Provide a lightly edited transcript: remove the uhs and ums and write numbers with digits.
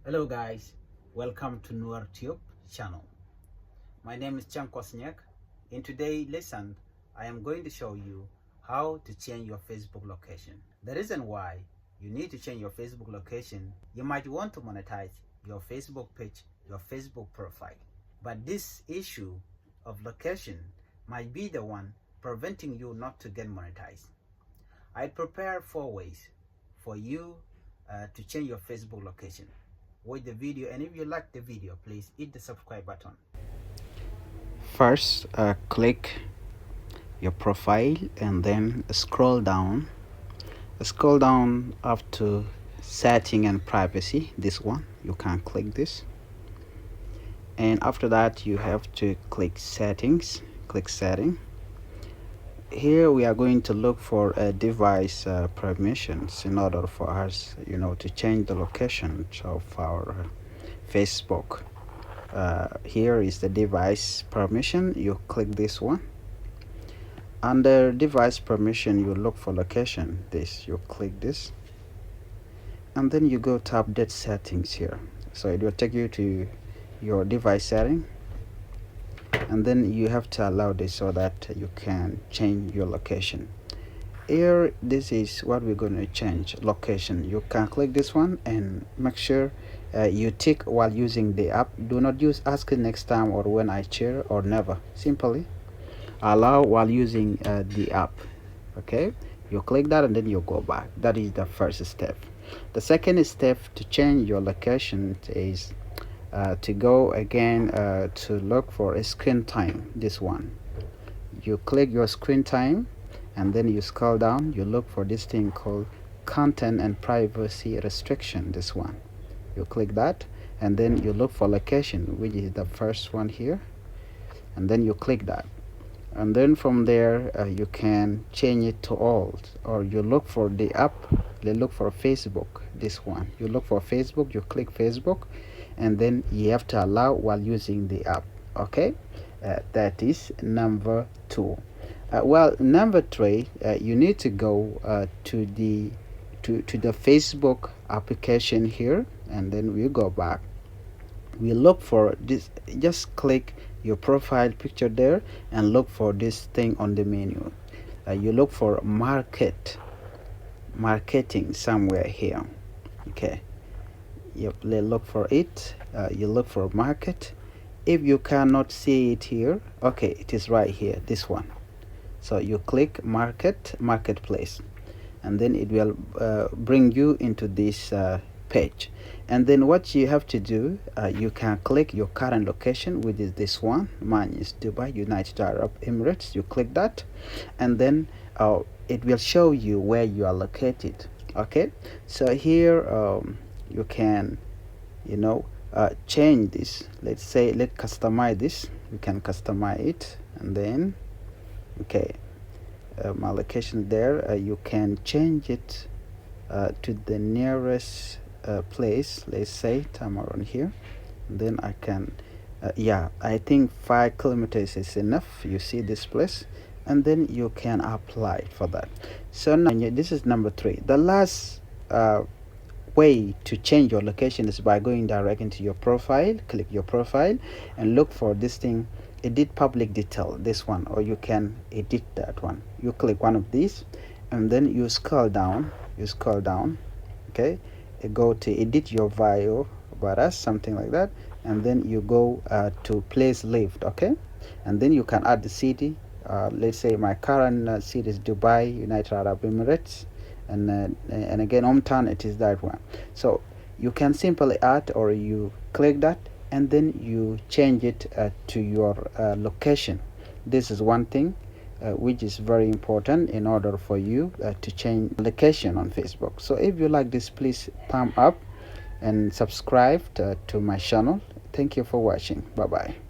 Hello guys, welcome to Noor Tube channel. My name is Chan Kwasniak. In today's lesson, I am going to show you how to change your Facebook location. The reason why you need to change your Facebook location, you might want to monetize your Facebook page, your Facebook profile. But this issue of location might be the one preventing you not to get monetized. I prepared 4 ways for you to change your Facebook location. Watch the video, and if you like the video, please hit the subscribe button. First, click your profile and then scroll down up to setting and privacy. This one, you can click this, and after that you have to click settings. Click setting. Here we are going to look for device permissions in order for us to change the location of our Facebook. Here is the device permission. You click this one. Under device permission, you look for location. You click this, and then you go to update settings here. So it will take you to your device setting, and then you have to allow this so that you can change your location. Here, this is what we're going to change: location. You can click this one and make sure you tick while using the app. Do not use ask next time or when I share, or never. Simply allow while using the app. Okay, you click that and then you go back. That is the first step. The second step to change your location is to go again to look for a screen time. This one, you click your screen time, and then you scroll down. You look for this thing called content and privacy restriction. This one, you click that, and then you look for location, which is the first one here, and then you click that, and then from there you can change it to all, or you look for the app. You look for Facebook. This one, you look for Facebook. You click Facebook, and then you have to allow while using the app. Okay, that is number 2. Well, number 3, you need to go to the Facebook application here, and then we go back. We look for this. Just click your profile picture there and look for this thing on the menu. You look for marketing somewhere here. Okay, you look for it. You look for market. If you cannot see it here, okay, it is right here, this one. So you click marketplace, and then it will bring you into this page. And then what you have to do, you can click your current location, which is this one. Mine is Dubai, United Arab Emirates. You click that, and then it will show you where you are located. Okay, so here you can change this. Let's customize this. You can customize it, and then okay, my location there, you can change it to the nearest place. Let's say Tamaron here, and then I can I think 5 kilometers is enough. You see this place, and then you can apply for that. So now this is number 3. The last way to change your location is by going direct into your profile. Click your profile and look for this thing, edit public detail, this one, or you can edit that one. You click one of these, and then you scroll down. Okay, you go to edit your bio about us, something like that, and then you go to place lived. Okay, and then you can add the city. Let's say my current city is Dubai, United Arab Emirates, and again hometown, it is that one. So you can simply add, or you click that, and then you change it to your location. This is one thing which is very important in order for you to change location on Facebook. So if you like this, please thumb up and subscribe to my channel. Thank you for watching. Bye bye.